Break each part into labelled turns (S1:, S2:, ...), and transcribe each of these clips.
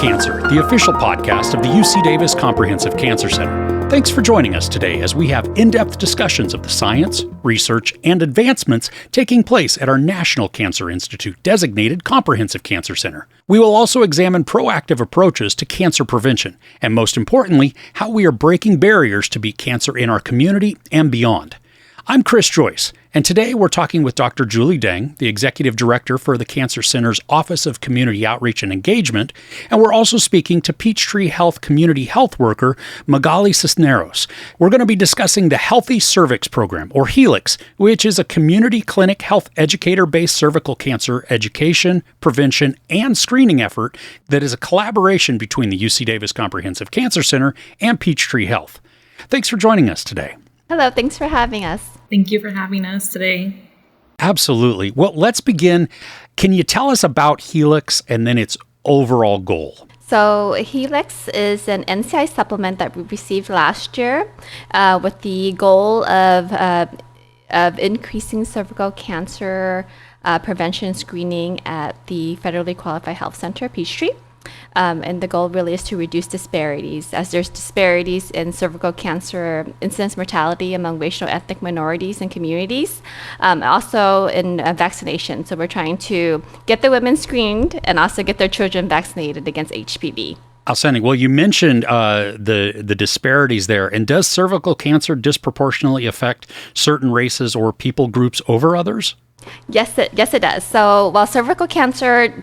S1: Cancer, the official podcast of the UC Davis Comprehensive Cancer Center. Thanks for joining us today as we have in-depth discussions of the science, research, and advancements taking place at our National Cancer Institute designated Comprehensive Cancer Center. We will also examine proactive approaches to cancer prevention, and most importantly, how we are breaking barriers to beat cancer in our community and beyond. I'm Chris Joyce, and today we're talking with Dr. Julie Deng, the Executive Director for the Cancer Center's Office of Community Outreach and Engagement, and we're also speaking to Peachtree Health Community Health Worker Magali Cisneros. We're going to be discussing the Healthy Cervix program, or HELIX, which is a community clinic health educator-based cervical cancer education, prevention, and screening effort that is a collaboration between the UC Davis Comprehensive Cancer Center and Peachtree Health. Thanks for joining us today.
S2: Hello, thanks for having us.
S3: Thank you for having us today.
S1: Absolutely. Well, let's begin. Can you tell us about HELIX and then its overall goal?
S2: So HELIX is an NCI supplement that we received last year with the goal of increasing cervical cancer prevention screening at the federally qualified health center, Peachtree. And the goal really is to reduce disparities, as there's disparities in cervical cancer incidence mortality among racial ethnic minorities and communities, also in vaccination. So we're trying to get the women screened and also get their children vaccinated against HPV.
S1: Outstanding. Well, you mentioned the disparities there. And does cervical cancer disproportionately affect certain races or people groups over others?
S2: Yes, it does. So while cervical cancer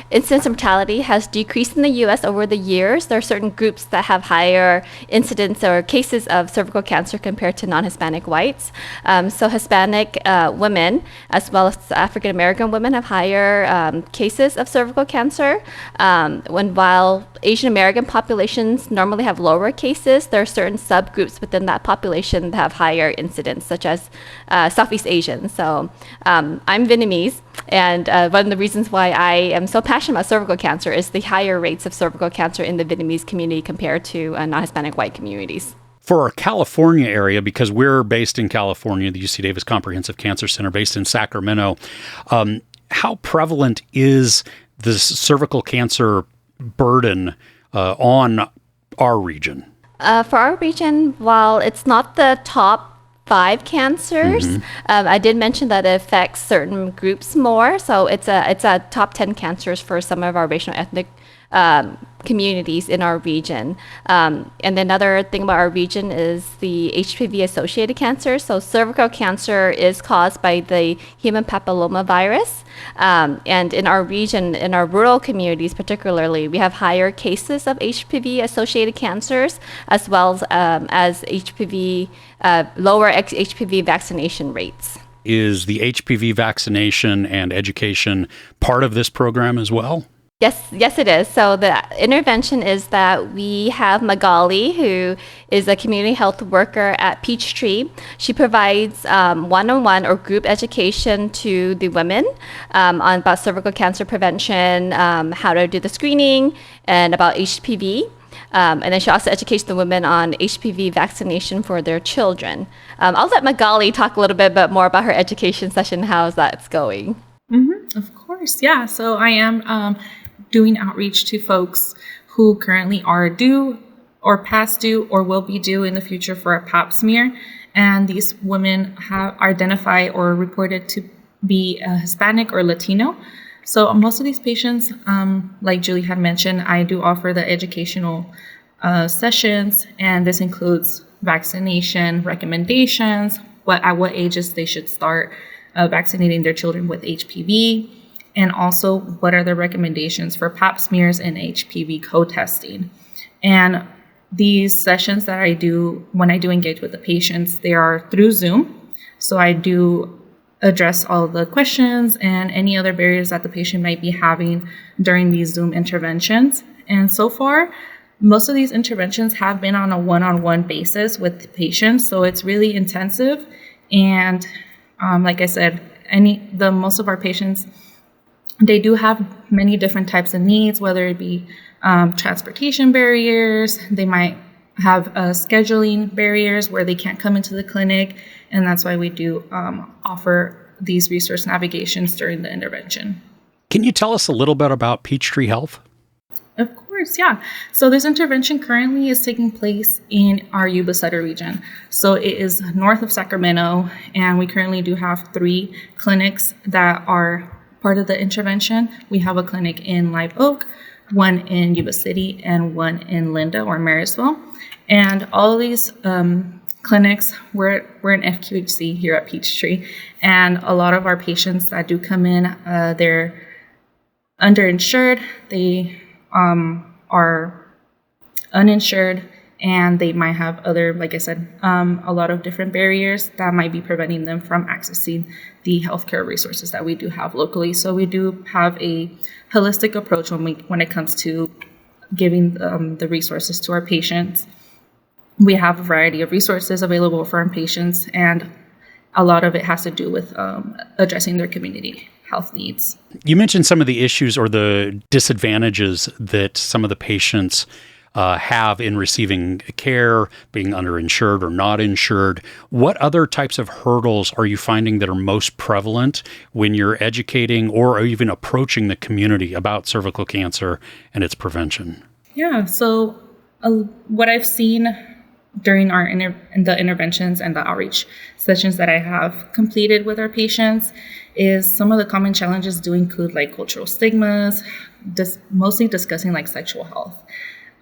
S2: incidence mortality has decreased in the U.S. over the years, there are certain groups that have higher incidence or cases of cervical cancer compared to non-Hispanic whites. So Hispanic women, as well as African American women, have higher cases of cervical cancer. While Asian American populations normally have lower cases, there are certain subgroups within that population that have higher incidence, such as Southeast Asians. So I'm Vietnamese, and one of the reasons why I am so passionate about cervical cancer is the higher rates of cervical cancer in the Vietnamese community compared to non-Hispanic white communities.
S1: For our California area, because we're based in California, the UC Davis Comprehensive Cancer Center based in Sacramento, how prevalent is the cervical cancer burden on our region?
S2: For our region, while it's not the top 5 cancers. I did mention that it affects certain groups more. So it's a top 10 cancers for some of our racial ethnic communities in our region. And another thing about our region is the HPV-associated cancer. So cervical cancer is caused by the human papilloma virus. And in our region, in our rural communities particularly, we have higher cases of HPV-associated cancers, as well as lower HPV vaccination rates.
S1: Is the HPV vaccination and education part of this program as well?
S2: Yes, it is. So the intervention is that we have Magali, who is a community health worker at Peachtree. She provides one-on-one or group education to the women on about cervical cancer prevention, how to do the screening, and about HPV. And then she also educates the women on HPV vaccination for their children. I'll let Magali talk a little bit more about her education session, how that's going.
S3: Of course, yeah. So I am doing outreach to folks who currently are due or past due or will be due in the future for a pap smear. And these women have identified or reported to be Hispanic or Latino. So most of these patients, like Julie had mentioned, I do offer the educational sessions, and this includes vaccination recommendations, at what ages they should start vaccinating their children with HPV, and also what are the recommendations for pap smears and HPV co-testing. And these sessions that I do, when I do engage with the patients, they are through Zoom. So I do address all the questions and any other barriers that the patient might be having during these Zoom interventions. And so far, most of these interventions have been on a one-on-one basis with the patients. So it's really intensive. And like I said, most of our patients, they do have many different types of needs, whether it be transportation barriers. They might have scheduling barriers where they can't come into the clinic. And that's why we do offer these resource navigations during the intervention.
S1: Can you tell us a little bit about Peachtree Health?
S3: Of course. course, yeah. So this intervention currently is taking place in our Yuba Sutter region. So it is north of Sacramento, and we currently do have 3 clinics that are part of the intervention. We have a clinic in Live Oak, one in Yuba City, and one in Linda or Marysville. And all of these clinics, we're an FQHC here at Peachtree, and a lot of our patients that do come in, they're underinsured, they are uninsured, and they might have other, like I said, a lot of different barriers that might be preventing them from accessing the healthcare resources that we do have locally. So we do have a holistic approach when it comes to giving the resources to our patients. We have a variety of resources available for our patients, and a lot of it has to do with addressing their community health needs.
S1: You mentioned some of the issues or the disadvantages that some of the patients have in receiving care, being underinsured or not insured. What other types of hurdles are you finding that are most prevalent when you're educating or even approaching the community about cervical cancer and its prevention?
S3: Yeah, so what I've seen during the interventions and the outreach sessions that I have completed with our patients is some of the common challenges do include like cultural stigmas, mostly discussing like sexual health.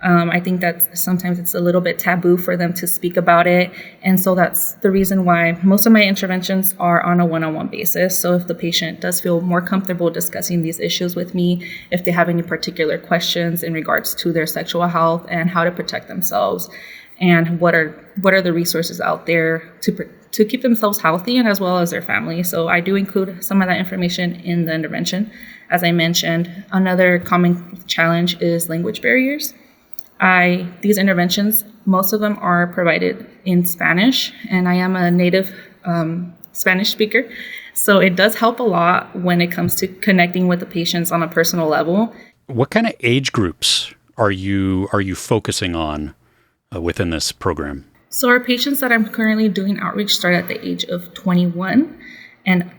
S3: I think that sometimes it's a little bit taboo for them to speak about it. And so that's the reason why most of my interventions are on a one-on-one basis. So if the patient does feel more comfortable discussing these issues with me, if they have any particular questions in regards to their sexual health and how to protect themselves, and what are the resources out there to keep themselves healthy and as well as their family. So I do include some of that information in the intervention. As I mentioned, another common challenge is language barriers. These interventions, most of them are provided in Spanish, and I am a native Spanish speaker. So it does help a lot when it comes to connecting with the patients on a personal level.
S1: What kind of age groups are you focusing on within this program?
S3: So our patients that I'm currently doing outreach start at the age of 21 and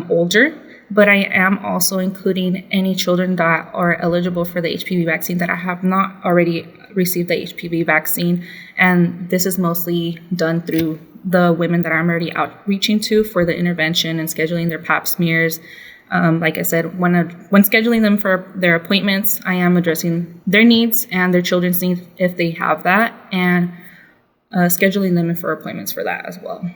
S3: older, but I am also including any children that are eligible for the HPV vaccine that have not already received the HPV vaccine. And this is mostly done through the women that I'm already outreaching to for the intervention and scheduling their pap smears. Like I said, when scheduling them for their appointments, I am addressing their needs and their children's needs if they have that, and scheduling them for appointments for that as well.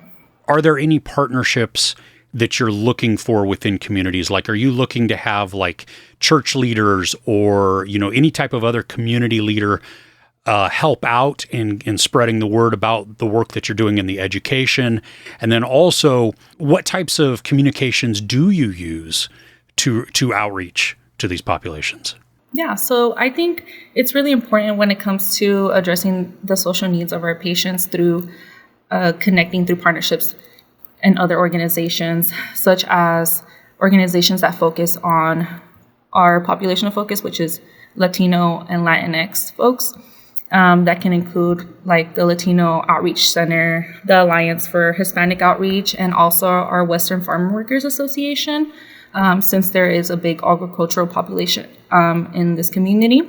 S1: Are there any partnerships that you're looking for within communities? Like, are you looking to have like church leaders or, any type of other community leader help out in spreading the word about the work that you're doing in the education? And then also, what types of communications do you use to outreach to these populations?
S3: Yeah, so I think it's really important when it comes to addressing the social needs of our patients through connecting through partnerships and other organizations, such as organizations that focus on our population of focus, which is Latino and Latinx folks. That can include like the Latino Outreach Center, the Alliance for Hispanic Outreach, and also our Western Farm Workers Association, since there is a big agricultural population in this community.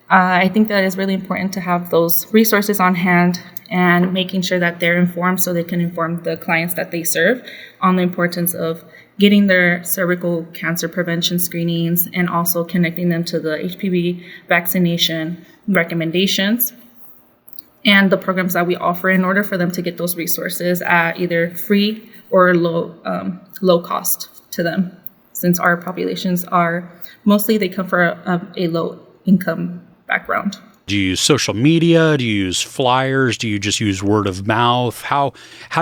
S3: I think that it's really important to have those resources on hand and making sure that they're informed so they can inform the clients that they serve on the importance of getting their cervical cancer prevention screenings and also connecting them to the HPV vaccination recommendations and the programs that we offer in order for them to get those resources at either free or low cost to them, since our populations are mostly they come from a low income background.
S1: Do you use social media? Do you use flyers? Do you just use word of mouth? How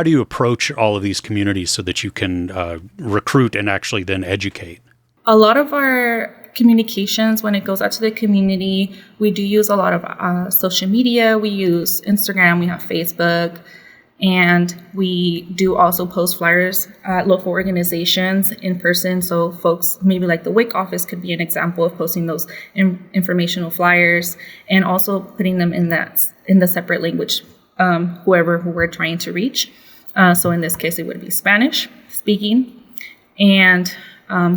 S1: do you approach all of these communities so that you can recruit and actually then educate?
S3: A lot of our communications, when it goes out to the community, we do use a lot of social media. We use Instagram, we have Facebook, and we do also post flyers at local organizations in person. So folks, maybe like the WIC office could be an example of posting those informational flyers and also putting them in the separate language, who we're trying to reach. So in this case, it would be Spanish speaking. And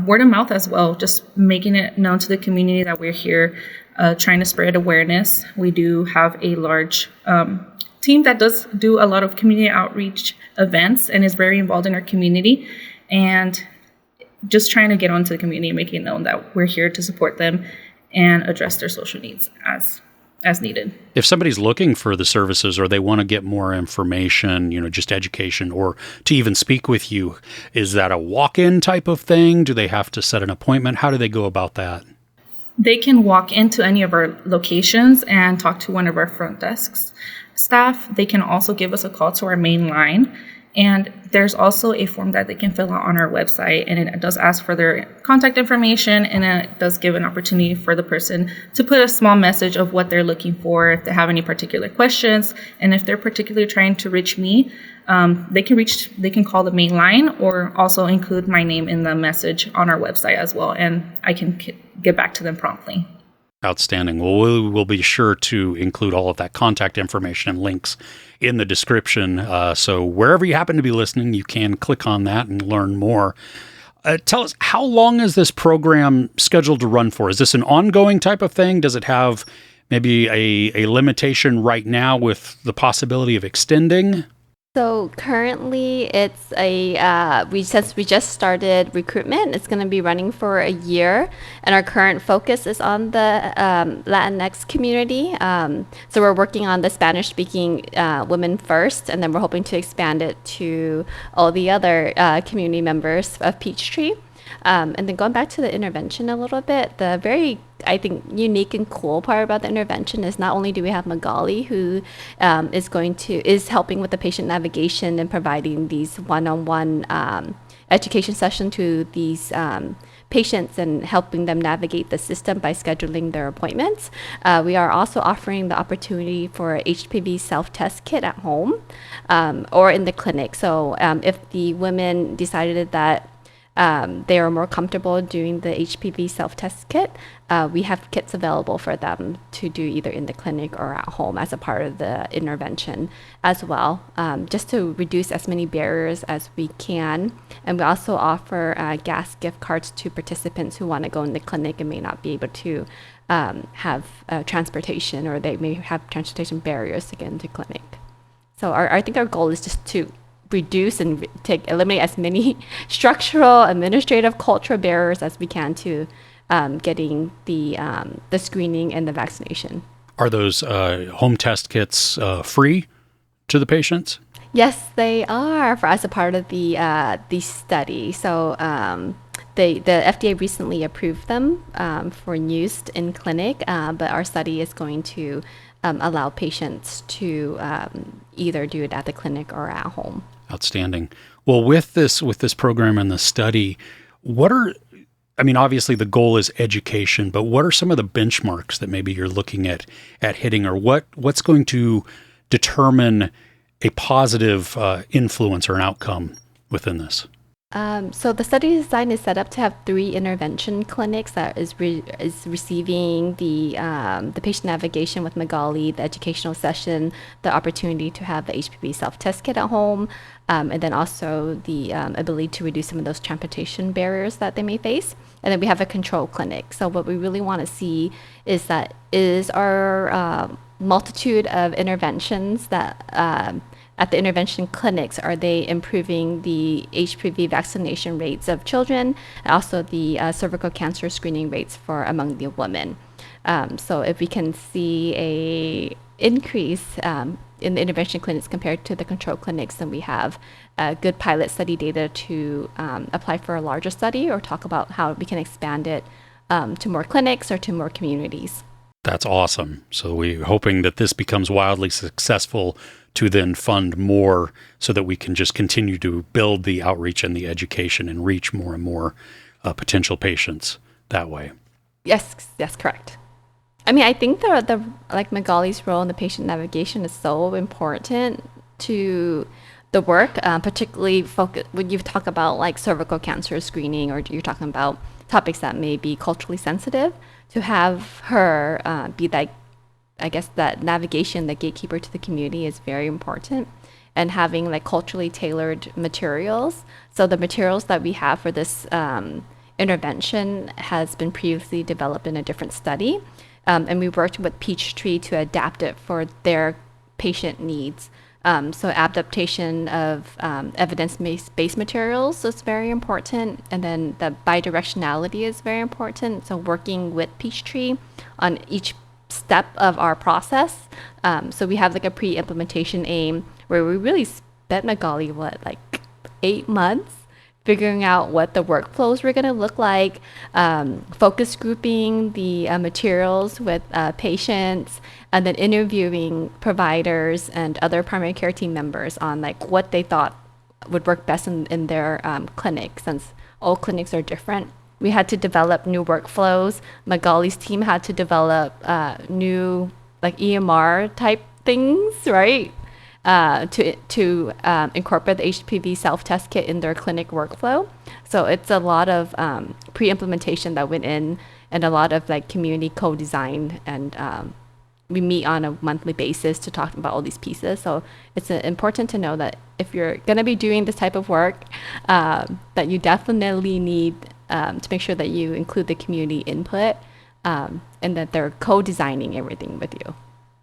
S3: word of mouth as well, just making it known to the community that we're here trying to spread awareness. We do have a large team that does do a lot of community outreach events and is very involved in our community, and just trying to get onto the community, making it known that we're here to support them and address their social needs as needed.
S1: If somebody's looking for the services or they want to get more information, just education, or to even speak with you, is that a walk-in type of thing? Do they have to set an appointment? How do they go about that?
S3: They can walk into any of our locations and talk to one of our front desks staff. They can also give us a call to our main line. And there's also a form that they can fill out on our website, and it does ask for their contact information, and it does give an opportunity for the person to put a small message of what they're looking for, if they have any particular questions, and if they're particularly trying to reach me, they can call the main line or also include my name in the message on our website as well, and I can get back to them promptly.
S1: Outstanding. Well, we'll be sure to include all of that contact information and links in the description. So wherever you happen to be listening, you can click on that and learn more. Tell us, how long is this program scheduled to run for? Is this an ongoing type of thing? Does it have maybe a limitation right now with the possibility of extending?
S2: So currently it's since we just started recruitment, it's going to be running for a year, and our current focus is on the Latinx community. So we're working on the Spanish-speaking women first, and then we're hoping to expand it to all the other community members of Peachtree. And then going back to the intervention a little bit, the very, I think, unique and cool part about the intervention is not only do we have Magali, who is helping with the patient navigation and providing these one-on-one education session to these patients and helping them navigate the system by scheduling their appointments. We are also offering the opportunity for a HPV self-test kit at home or in the clinic. So if the women decided that they are more comfortable doing the HPV self-test kit, we have kits available for them to do either in the clinic or at home as a part of the intervention as well, just to reduce as many barriers as we can. And we also offer gas gift cards to participants who want to go in the clinic and may not be able to have transportation, or they may have transportation barriers to get into clinic. So I think our goal is just to reduce and eliminate as many structural, administrative, cultural barriers as we can to getting the screening and the vaccination. Are those
S1: home test kits free to the patients?
S2: Yes, they are as a part of the study. So the FDA recently approved them for use in clinic, but our study is going to allow patients to either do it at the clinic or at home.
S1: Outstanding. Well, with this program and the study, obviously the goal is education, but what are some of the benchmarks that maybe you're looking at hitting, or what's going to determine a positive influence or an outcome within this?
S2: So the study design is set up to have 3 intervention clinics that is receiving the patient navigation with Magali, the educational session, the opportunity to have the HPV self-test kit at home, and then also the ability to reduce some of those transportation barriers that they may face. And then we have a control clinic. So what we really want to see is our multitude of interventions that at the intervention clinics, are they improving the HPV vaccination rates of children, and also the cervical cancer screening rates among the women? So if we can see a increase in the intervention clinics compared to the control clinics, then we have good pilot study data to apply for a larger study or talk about how we can expand it to more clinics or to more communities.
S1: That's awesome. So we're hoping that this becomes wildly successful to then fund more so that we can just continue to build the outreach and the education and reach more and more potential patients that way. Yes,
S2: correct. I think the Magali's role in the patient navigation is so important to the work, particularly when you talk about cervical cancer screening, or you're talking about topics that may be culturally sensitive. To have her be that navigation, the gatekeeper to the community, is very important. And having culturally tailored materials. So the materials that we have for this intervention has been previously developed in a different study. And we worked with Peachtree to adapt it for their patient needs. So adaptation of evidence-based materials is very important, and then the bidirectionality is very important. So working with Peachtree on each step of our process. So we have like a pre-implementation aim where we really spent Magali, like 8 months figuring out what the workflows were going to look like, focus grouping the materials with patients, and then interviewing providers and other primary care team members on like what they thought would work best in their clinic, since all clinics are different. We had to develop new workflows. Magali's team had to develop new like EMR type things, right? To incorporate the HPV self-test kit in their clinic workflow. So it's a lot of pre-implementation that went in, and a lot of like community co-design, and we meet on a monthly basis to talk about all these pieces. So it's important to know that if you're going to be doing this type of work, that you definitely need to make sure that you include the community input, and that they're co-designing everything with you.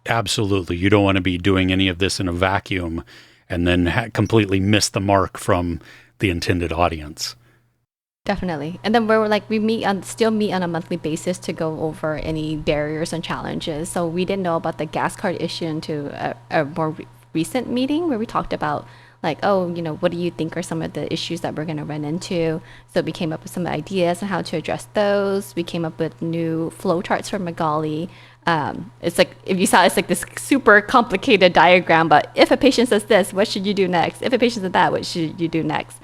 S1: Absolutely. You don't want to be doing any of this in a vacuum and then completely miss the mark from the intended audience.
S2: Definitely. And then we still meet on a monthly basis to go over any barriers and challenges. So we didn't know about the gas card issue until a more recent meeting where we talked about like, oh, what do you think are some of the issues that we're going to run into? So we came up with some ideas on how to address those. We came up with new flow charts for Magali. It's like, if you saw, it's like this super complicated diagram, but if a patient says this, what should you do next? If a patient says that, what should you do next?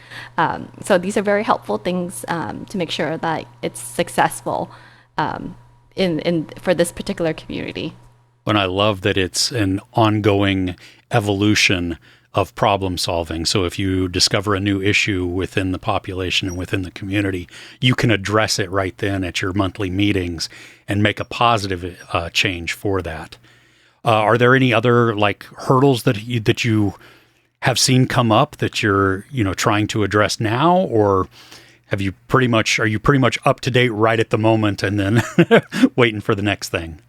S2: So these are very helpful things to make sure that it's successful for this particular community.
S1: And I love that it's an ongoing evolution of problem solving. So if you discover a new issue within the population and within the community, you can address it right then at your monthly meetings and make a positive change for that. Are there any other like hurdles that you have seen come up that you're trying to address now, or are you pretty much up to date right at the moment and then waiting for the next thing?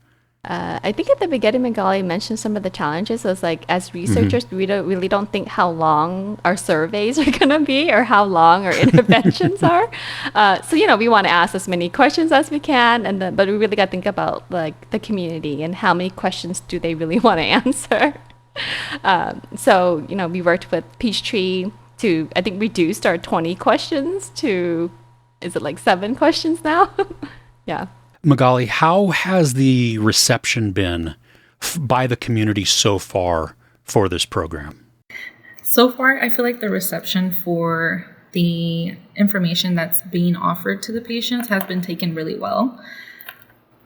S2: I think at the beginning, Magali mentioned some of the challenges. So it's like, as researchers, we don't think how long our surveys are going to be or how long our interventions are. So, we want to ask as many questions as we can, but we really got to think about like the community and how many questions do they really want to answer. So, we worked with Peachtree to, I think, reduced our 20 questions to, is it like 7 questions now? Yeah.
S1: Magali, how has the reception been by the community so far for this program?
S3: So far, I feel like the reception for the information that's being offered to the patients has been taken really well.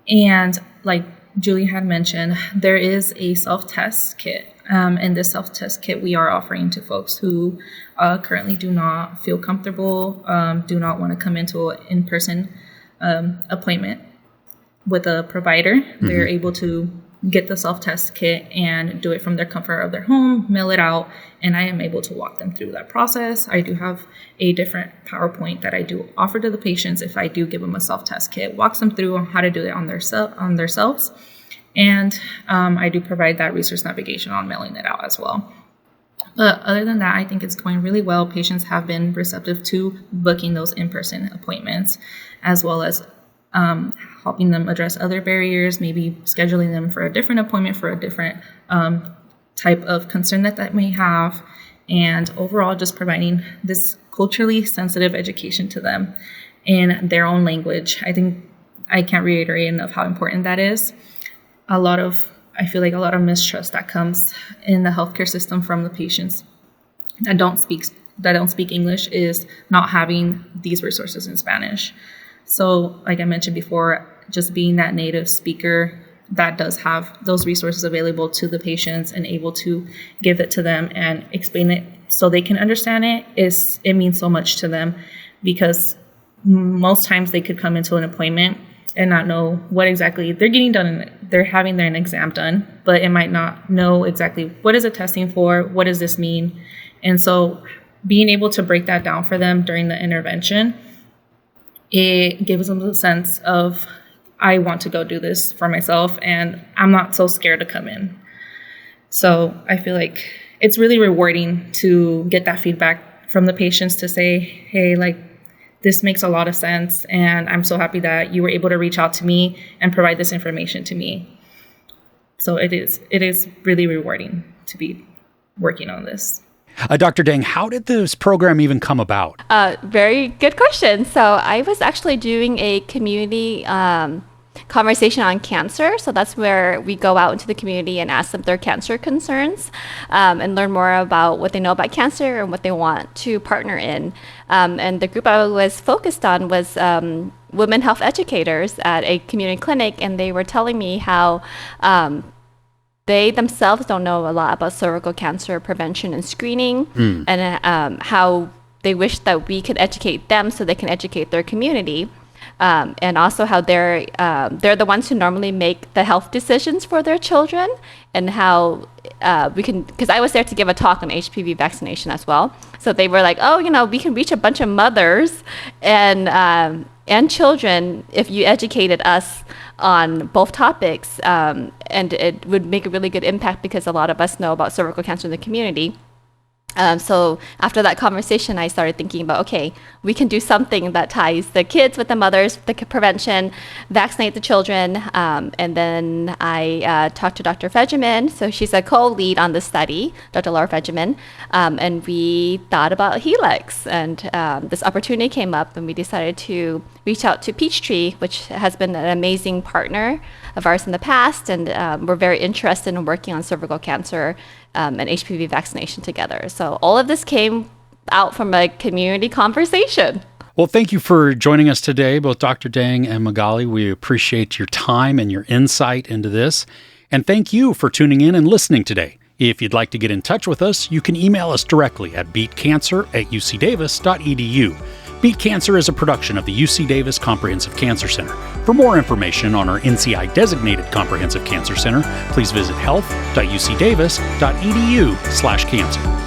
S3: And like Julie had mentioned, there is a self-test kit. And this self-test kit we are offering to folks who currently do not feel comfortable, do not want to come into an in-person appointment with a provider. Mm-hmm. They're able to get the self-test kit and do it from their comfort of their home, mail it out, and I am able to walk them through that process. I do have a different PowerPoint that I do offer to the patients if I do give them a self-test kit, walks them through on how to do it on themselves, and I do provide that resource navigation on mailing it out as well. But other than that, I think it's going really well. Patients have been receptive to booking those in-person appointments, as well as helping them address other barriers, maybe scheduling them for a different appointment for a different type of concern that may have, and overall just providing this culturally sensitive education to them in their own language. I think I can't reiterate enough how important that is. I feel like a lot of mistrust that comes in the healthcare system from the patients that don't speak English is not having these resources in Spanish. So like I mentioned before, just being that native speaker that does have those resources available to the patients and able to give it to them and explain it so they can understand it means so much to them, because most times they could come into an appointment and not know what exactly they're getting done. They're having their exam done, but it might not know exactly what is it testing for, what does this mean? And so being able to break that down for them during the intervention it gives them a sense of, I want to go do this for myself, and I'm not so scared to come in. So I feel like it's really rewarding to get that feedback from the patients to say, hey, like, this makes a lot of sense, and I'm so happy that you were able to reach out to me and provide this information to me. So it is really rewarding to be working on this.
S1: Dr. Dang, how did this program even come about?
S2: Very good question. So I was actually doing a community conversation on cancer. So that's where we go out into the community and ask them their cancer concerns and learn more about what they know about cancer and what they want to partner in. And the group I was focused on was women health educators at a community clinic, and they were telling me how they themselves don't know a lot about cervical cancer prevention and screening, and how they wish that we could educate them so they can educate their community. And also how they're the ones who normally make the health decisions for their children, and how we can, because I was there to give a talk on HPV vaccination as well. So they were like, oh, we can reach a bunch of mothers and children if you educated us on both topics, and it would make a really good impact because a lot of us know about cervical cancer in the community. So after that conversation, I started thinking about, okay, we can do something that ties the kids with the mothers, the prevention, vaccinate the children. And then I talked to Dr. Fegeman. So she's a co-lead on the study, Dr. Laura Fegeman. And we thought about Helix. And this opportunity came up, and we decided to reach out to Peachtree, which has been an amazing partner of ours in the past. And we're very interested in working on cervical cancer and HPV vaccination together. So all of this came out from a community conversation.
S1: Well, thank you for joining us today, both Dr. Dang and Magali. We appreciate your time and your insight into this. And thank you for tuning in and listening today. If you'd like to get in touch with us, you can email us directly at beatcancer@ucdavis.edu. Beat Cancer is a production of the UC Davis Comprehensive Cancer Center. For more information on our NCI-designated Comprehensive Cancer Center, please visit health.ucdavis.edu/cancer.